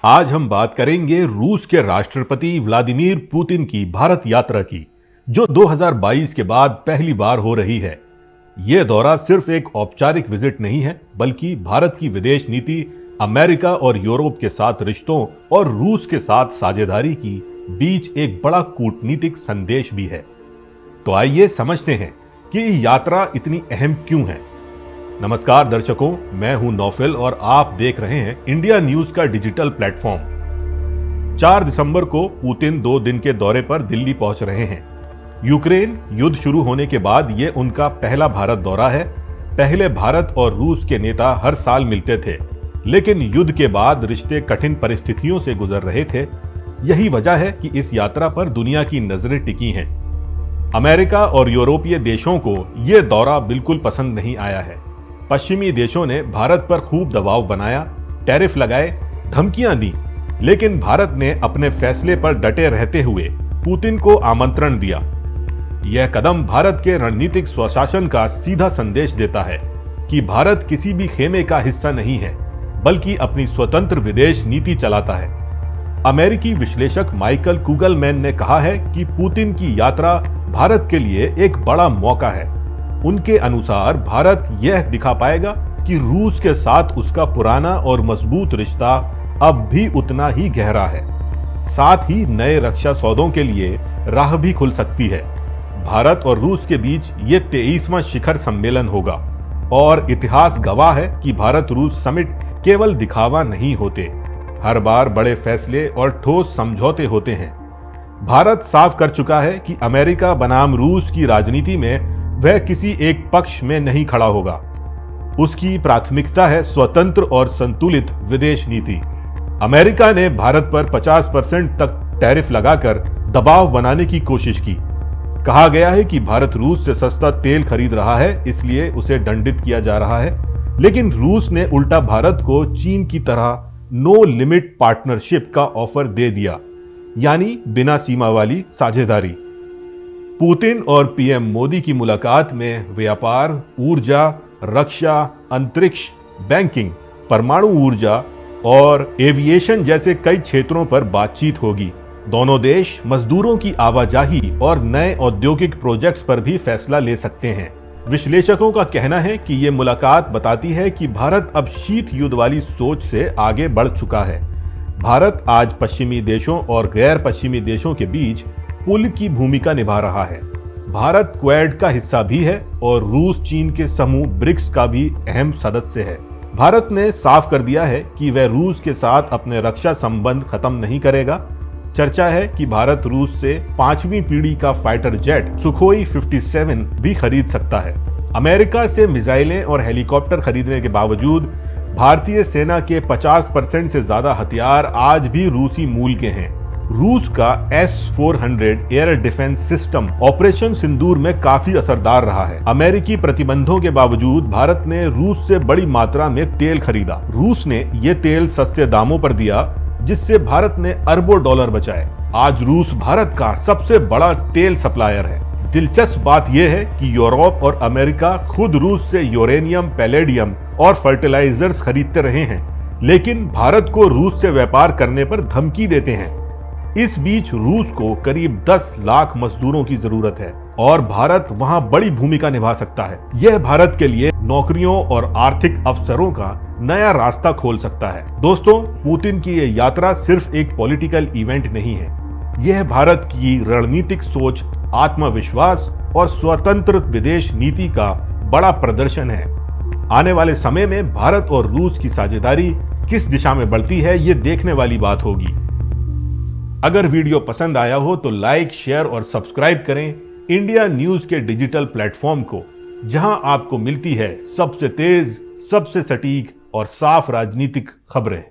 आज हम बात करेंगे रूस के राष्ट्रपति व्लादिमीर पुतिन की भारत यात्रा की, जो 2022 के बाद पहली बार हो रही है। यह दौरा सिर्फ एक औपचारिक विजिट नहीं है, बल्कि भारत की विदेश नीति, अमेरिका और यूरोप के साथ रिश्तों और रूस के साथ साझेदारी की बीच एक बड़ा कूटनीतिक संदेश भी है। तो आइए समझते हैं कि यात्रा इतनी अहम क्यों है। नमस्कार दर्शकों, मैं हूं नौफिल और आप देख रहे हैं इंडिया न्यूज का डिजिटल प्लेटफॉर्म। 4 दिसंबर को पुतिन 2 दिन के दौरे पर दिल्ली पहुंच रहे हैं। यूक्रेन युद्ध शुरू होने के बाद यह उनका पहला भारत दौरा है। पहले भारत और रूस के नेता हर साल मिलते थे, लेकिन युद्ध के बाद रिश्ते कठिन परिस्थितियों से गुजर रहे थे। यही वजह है कि इस यात्रा पर दुनिया की नजरें टिकी हैं। अमेरिका और यूरोपीय देशों को यह दौरा बिल्कुल पसंद नहीं आया है। पश्चिमी देशों ने भारत पर खूब दबाव बनाया, टैरिफ लगाए, धमकियां दी, लेकिन भारत ने अपने फैसले पर डटे रहते हुए पुतिन को आमंत्रण दिया। यह कदम भारत के रणनीतिक स्वशासन का सीधा संदेश देता है कि भारत किसी भी खेमे का हिस्सा नहीं है, बल्कि अपनी स्वतंत्र विदेश नीति चलाता है। अमेरिकी विश्लेषक माइकल कुगलमैन ने कहा है कि पुतिन की यात्रा भारत के लिए एक बड़ा मौका है। उनके अनुसार भारत यह दिखा पाएगा कि रूस के साथ उसका पुराना और मजबूत रिश्ता अब भी उतना ही गहरा है। साथ ही नए रक्षा सौदों के लिए राह भी खुल सकती है। भारत और रूस के बीच ये 23वां शिखर सम्मेलन होगा और इतिहास गवाह है कि भारत रूस समिट केवल दिखावा नहीं होते, हर बार बड़े फैसले और ठोस समझौते होते हैं। भारत साफ कर चुका है कि अमेरिका बनाम रूस की राजनीति में वह किसी एक पक्ष में नहीं खड़ा होगा। उसकी प्राथमिकता है स्वतंत्र और संतुलित विदेश नीति। अमेरिका ने भारत पर 50% तक टैरिफ लगाकर दबाव बनाने की कोशिश की। कहा गया है कि भारत रूस से सस्ता तेल खरीद रहा है, इसलिए उसे दंडित किया जा रहा है। लेकिन रूस ने उल्टा भारत को चीन की तरह नो लिमिट पार्टनरशिप का ऑफर दे दिया, यानी बिना सीमा वाली साझेदारी। पुतिन और पीएम मोदी की मुलाकात में व्यापार, ऊर्जा, रक्षा, अंतरिक्ष, बैंकिंग, परमाणु ऊर्जा और एविएशन जैसे कई क्षेत्रों पर बातचीत होगी। दोनों देश मजदूरों की आवाजाही और नए औद्योगिक प्रोजेक्ट्स पर भी फैसला ले सकते हैं। विश्लेषकों का कहना है कि ये मुलाकात बताती है कि भारत अब शीत युद्ध वाली सोच से आगे बढ़ चुका है। भारत आज पश्चिमी देशों और गैर पश्चिमी देशों के बीच पुल की भूमिका निभा रहा है। भारत क्वेड का हिस्सा भी है और रूस चीन के समूह ब्रिक्स का भी अहम सदस्य है। भारत ने साफ कर दिया है कि वह रूस के साथ अपने रक्षा संबंध खत्म नहीं करेगा। चर्चा है कि भारत रूस से 5वीं पीढ़ी का फाइटर जेट सुखोई 57 भी खरीद सकता है। अमेरिका से मिसाइलें और हेलीकॉप्टर खरीदने के बावजूद भारतीय सेना के 50% से ज्यादा हथियार आज भी रूसी मूल के हैं। रूस का S-400 air defence system operation Sindoor में काफी असरदार रहा है। अमेरिकी प्रतिबंधों के बावजूद भारत ने रूस से बड़ी मात्रा में तेल खरीदा। रूस ने ये तेल सस्ते दामों पर दिया, जिससे भारत ने अरबों डॉलर बचाए। आज रूस भारत का सबसे बड़ा तेल सप्लायर है। दिलचस्प बात यह है कि यूरोप और अमेरिका खुद रूस से यूरेनियम, पैलेडियम और फर्टिलाइजर्स खरीदते रहे हैं, लेकिन भारत को रूस से व्यापार करने पर धमकी देते हैं। इस बीच रूस को करीब 10 लाख मजदूरों की जरूरत है और भारत वहां बड़ी भूमिका निभा सकता है। यह भारत के लिए नौकरियों और आर्थिक अवसरों का नया रास्ता खोल सकता है। दोस्तों, पुतिन की यह यात्रा सिर्फ एक पॉलिटिकल इवेंट नहीं है। यह भारत की रणनीतिक सोच, आत्मविश्वास और स्वतंत्र विदेश नीति का बड़ा प्रदर्शन है। आने वाले समय में भारत और रूस की साझेदारी किस दिशा में बढ़ती है, ये देखने वाली बात होगी। अगर वीडियो पसंद आया हो तो लाइक, शेयर और सब्सक्राइब करें इंडिया न्यूज के डिजिटल प्लेटफॉर्म को, जहां आपको मिलती है सबसे तेज, सबसे सटीक और साफ राजनीतिक खबरें।